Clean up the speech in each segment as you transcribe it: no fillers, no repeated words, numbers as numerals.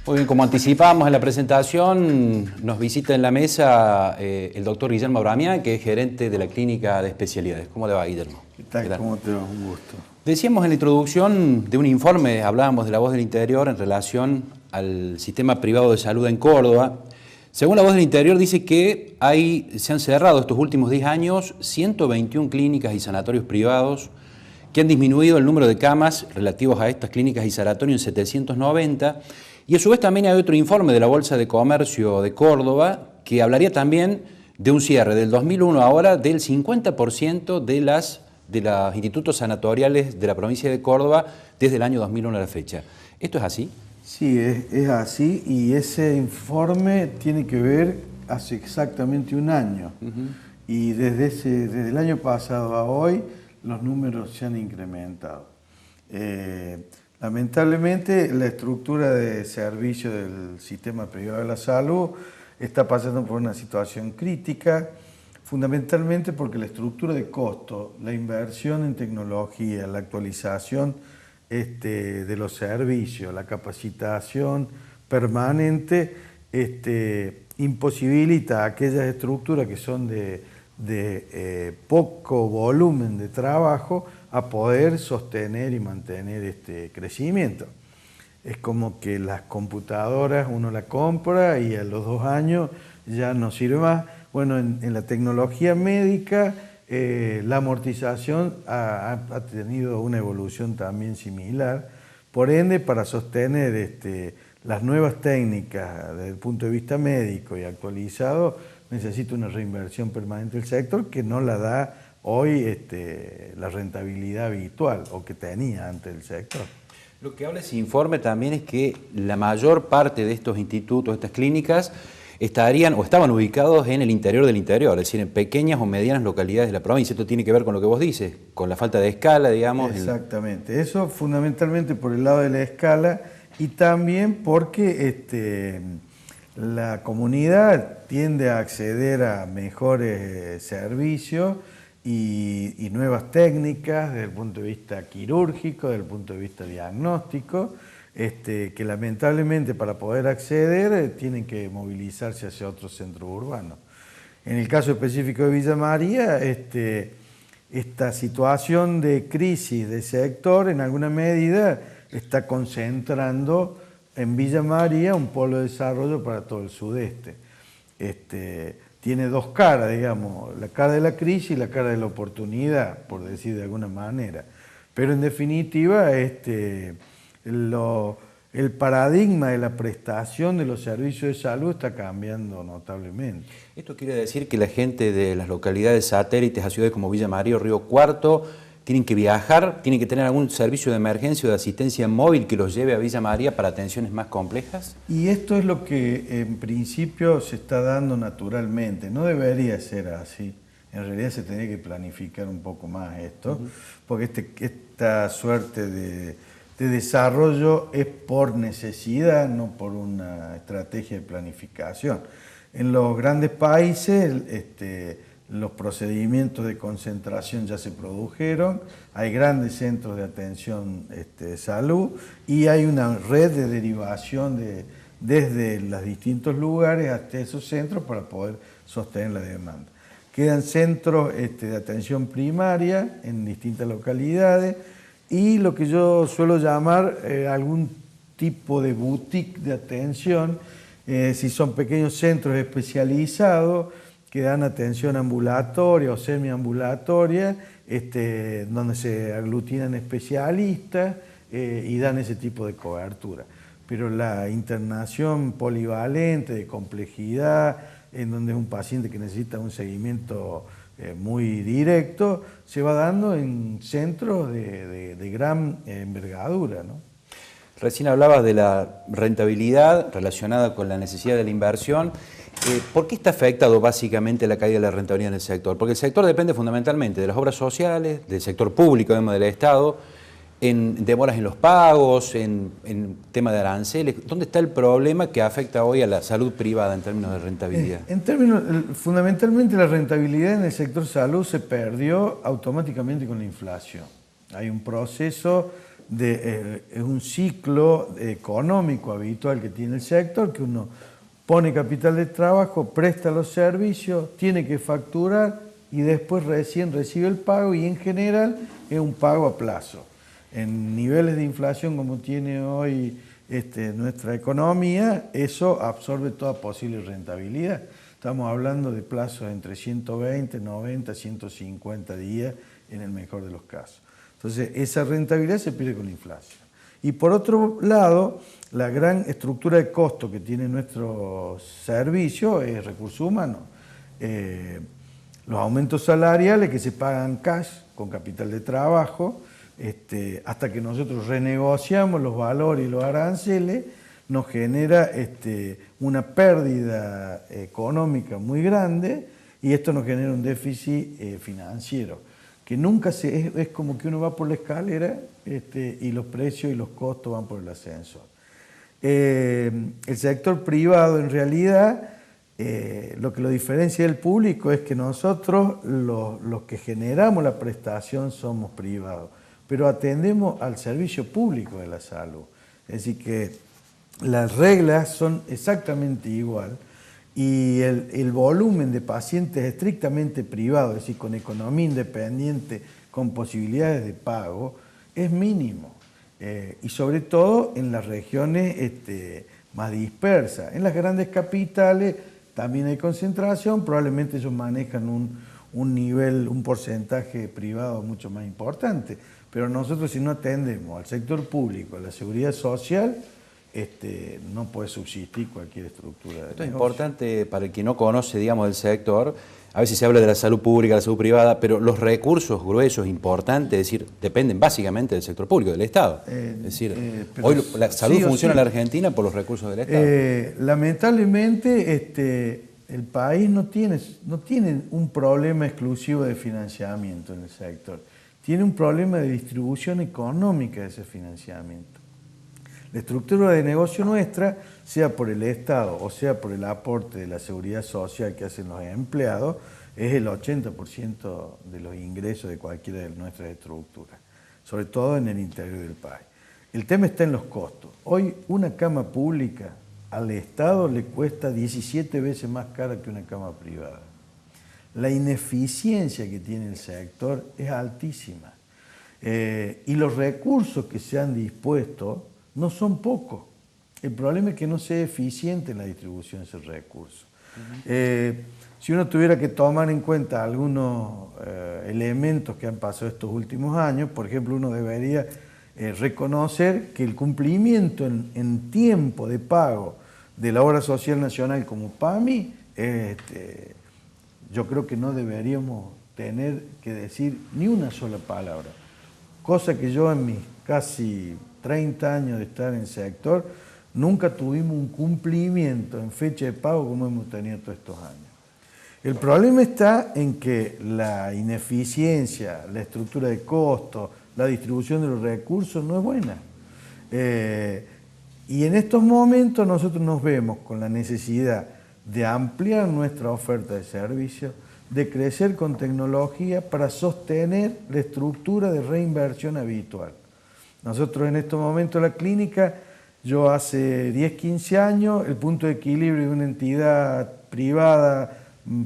Muy bien, como anticipábamos en la presentación, nos visita en la mesa el doctor Guillermo Abramián, que es gerente de la Clínica de Especialidades. ¿Cómo le va, Guillermo? ¿Qué tal? ¿Cómo te va? Un gusto. Decíamos en la introducción de un informe, hablábamos de La Voz del Interior en relación al sistema privado de salud en Córdoba. Según La Voz del Interior dice que se han cerrado estos últimos 10 años 121 clínicas y sanatorios privados, que han disminuido el número de camas relativos a estas clínicas y sanatorios en 790. Y a su vez también hay otro informe de la Bolsa de Comercio de Córdoba que hablaría también de un cierre del 2001 ahora del 50% de los institutos sanatoriales de la provincia de Córdoba desde el año 2001 a la fecha. ¿Esto es así? Sí, es así, y ese informe tiene que ver hace exactamente un año. Y desde el año pasado a hoy los números se han incrementado. Lamentablemente la estructura de servicio del sistema privado de la salud está pasando por una situación crítica, fundamentalmente porque la estructura de costo, la inversión en tecnología, la actualización de los servicios, la capacitación permanente, imposibilita a aquellas estructuras que son de poco volumen de trabajo a poder sostener y mantener este crecimiento. Es como que las computadoras uno la compra y a los 2 años ya no sirve más. Bueno, en la tecnología médica la amortización ha tenido una evolución también similar. Por ende, para sostener las nuevas técnicas desde el punto de vista médico y actualizado, necesita una reinversión permanente del sector que no la da hoy la rentabilidad habitual o que tenía antes el sector. Lo que habla ese informe también es que la mayor parte de estos institutos, estas clínicas, estaban ubicados en el interior del interior, es decir, en pequeñas o medianas localidades de la provincia. Esto tiene que ver con lo que vos dices, con la falta de escala, digamos. Exactamente, eso fundamentalmente por el lado de la escala y también porque la comunidad tiende a acceder a mejores servicios y nuevas técnicas desde el punto de vista quirúrgico, desde el punto de vista diagnóstico, que lamentablemente para poder acceder tienen que movilizarse hacia otros centros urbanos. En el caso específico de Villa María, esta situación de crisis de sector en alguna medida está concentrando en Villa María un polo de desarrollo para todo el sudeste. Tiene dos caras, digamos, la cara de la crisis y la cara de la oportunidad, por decir de alguna manera. Pero en definitiva, el paradigma de la prestación de los servicios de salud está cambiando notablemente. Esto quiere decir que la gente de las localidades satélites a ciudades como Villa María o Río Cuarto tienen que viajar, tienen que tener algún servicio de emergencia o de asistencia móvil que los lleve a Villa María para atenciones más complejas. Y esto es lo que en principio se está dando naturalmente, no debería ser así. En realidad se tendría que planificar un poco más esto, porque esta suerte de desarrollo es por necesidad, no por una estrategia de planificación. En los grandes países los procedimientos de concentración ya se produjeron, hay grandes centros de atención de salud y hay una red de derivación desde los distintos lugares hasta esos centros para poder sostener la demanda. Quedan centros de atención primaria en distintas localidades y lo que yo suelo llamar algún tipo de boutique de atención, si son pequeños centros especializados que dan atención ambulatoria o semiambulatoria, donde se aglutinan especialistas y dan ese tipo de cobertura. Pero la internación polivalente, de complejidad, en donde es un paciente que necesita un seguimiento muy directo, se va dando en centros de gran envergadura, ¿no? Recién hablabas de la rentabilidad relacionada con la necesidad de la inversión. ¿Por qué está afectado básicamente la caída de la rentabilidad en el sector? Porque el sector depende fundamentalmente de las obras sociales, del sector público, del Estado, en demoras en los pagos, en tema de aranceles. ¿Dónde está el problema que afecta hoy a la salud privada en términos de rentabilidad? Fundamentalmente la rentabilidad en el sector salud se perdió automáticamente con la inflación. Hay un proceso es un ciclo económico habitual que tiene el sector, que uno pone capital de trabajo, presta los servicios, tiene que facturar y después recién recibe el pago, y en general es un pago a plazo. En niveles de inflación como tiene hoy nuestra economía, eso absorbe toda posible rentabilidad. Estamos hablando de plazos entre 120, 90, 150 días en el mejor de los casos. Entonces, esa rentabilidad se pierde con la inflación. Y por otro lado, la gran estructura de costo que tiene nuestro servicio es recursos humanos. Los aumentos salariales que se pagan cash, con capital de trabajo, hasta que nosotros renegociamos los valores y los aranceles, nos genera una pérdida económica muy grande, y esto nos genera un déficit financiero, que nunca es como que uno va por la escalera y los precios y los costos van por el ascensor. El sector privado, en realidad, lo que lo diferencia del público es que nosotros, los que generamos la prestación, somos privados, pero atendemos al servicio público de la salud. Es decir, que las reglas son exactamente igual, y el volumen de pacientes estrictamente privados, es decir, con economía independiente, con posibilidades de pago, es mínimo. Y sobre todo en las regiones más dispersas. En las grandes capitales también hay concentración, probablemente ellos manejan un nivel, un porcentaje privado mucho más importante, pero nosotros, si no atendemos al sector público, a la seguridad social, no puede subsistir cualquier estructura de Esto negocio. es importante para el que no conoce, digamos, del sector. A veces se habla de la salud pública, la salud privada, pero los recursos gruesos, importantes, es decir, dependen básicamente del sector público, del Estado. Es decir, hoy la salud funciona en la Argentina por los recursos del Estado. Lamentablemente, el país no tiene un problema exclusivo de financiamiento en el sector. Tiene un problema de distribución económica de ese financiamiento. La estructura de negocio nuestra, sea por el Estado o sea por el aporte de la seguridad social que hacen los empleados, es el 80% de los ingresos de cualquiera de nuestras estructuras, sobre todo en el interior del país. El tema está en los costos. Hoy una cama pública al Estado le cuesta 17 veces más cara que una cama privada. La ineficiencia que tiene el sector es altísima, y los recursos que se han dispuesto no son pocos. El problema es que no sea eficiente en la distribución de esos recursos. Si uno tuviera que tomar en cuenta algunos elementos que han pasado estos últimos años, por ejemplo, uno debería reconocer que el cumplimiento en tiempo de pago de la obra social nacional como PAMI, yo creo que no deberíamos tener que decir ni una sola palabra, cosa que yo en mis casi 30 años de estar en el sector, nunca tuvimos un cumplimiento en fecha de pago como hemos tenido todos estos años. El problema está en que la ineficiencia, la estructura de costos, la distribución de los recursos no es buena. Y en estos momentos nosotros nos vemos con la necesidad de ampliar nuestra oferta de servicios, de crecer con tecnología para sostener la estructura de reinversión habitual. Nosotros en estos momentos la clínica, yo hace 10, 15 años, el punto de equilibrio de una entidad privada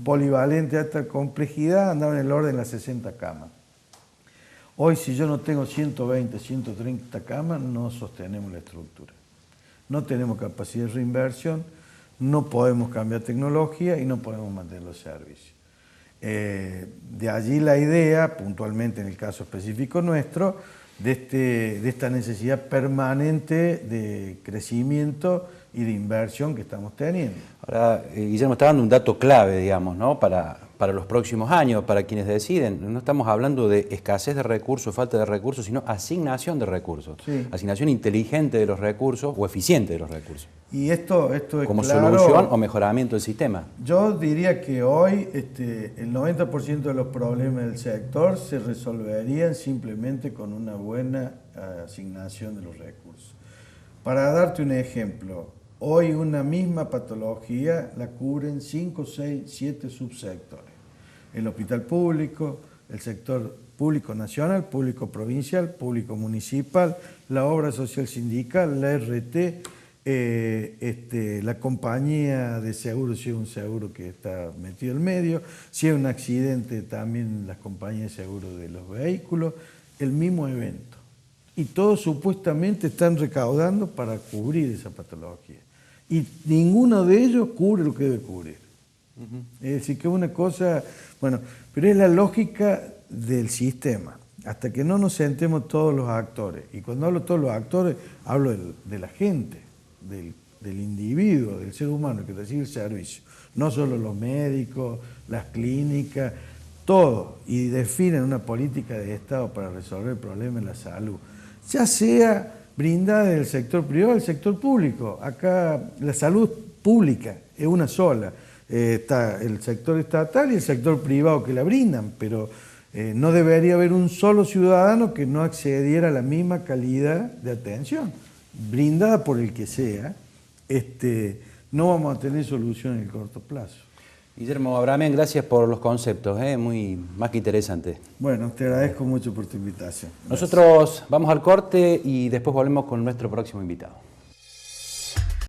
polivalente de alta complejidad andaba en el orden de las 60 camas. Hoy, si yo no tengo 120, 130 camas, no sostenemos la estructura. No tenemos capacidad de reinversión, no podemos cambiar tecnología y no podemos mantener los servicios. De allí la idea, puntualmente en el caso específico nuestro, de esta necesidad permanente de crecimiento y de inversión que estamos teniendo. Ahora, Guillermo, está dando un dato clave, digamos, ¿no? Para los próximos años, para quienes deciden. No estamos hablando de escasez de recursos, falta de recursos, sino asignación de recursos. Sí. Asignación inteligente de los recursos o eficiente de los recursos. Y esto es como claro, solución o mejoramiento del sistema. Yo diría que hoy el 90% de los problemas del sector se resolverían simplemente con una buena asignación de los recursos. Para darte un ejemplo, hoy una misma patología la cubren 5, 6, 7 subsectores. El hospital público, el sector público nacional, público provincial, público municipal, la obra social sindical, la RT, la compañía de seguros, si es un seguro que está metido en medio, si es un accidente también las compañías de seguro de los vehículos, el mismo evento. Y todos supuestamente están recaudando para cubrir esa patología. Y ninguno de ellos cubre lo que debe cubrir. Es decir, que es una cosa, bueno, pero es la lógica del sistema. Hasta que no nos sentemos todos los actores, y cuando hablo de todos los actores, hablo de la gente, del individuo, del ser humano que recibe el servicio, no solo los médicos, las clínicas, todo, y definen una política de Estado para resolver el problema de la salud, ya sea brindada del sector privado o del sector público. Acá la salud pública es una sola. Está el sector estatal y el sector privado que la brindan, pero no debería haber un solo ciudadano que no accediera a la misma calidad de atención, brindada por el que sea. No vamos a tener solución en el corto plazo. Guillermo Abrahamian, gracias por los conceptos, muy más que interesante. Bueno, te agradezco mucho por tu invitación. Nosotros vamos al corte y después volvemos con nuestro próximo invitado.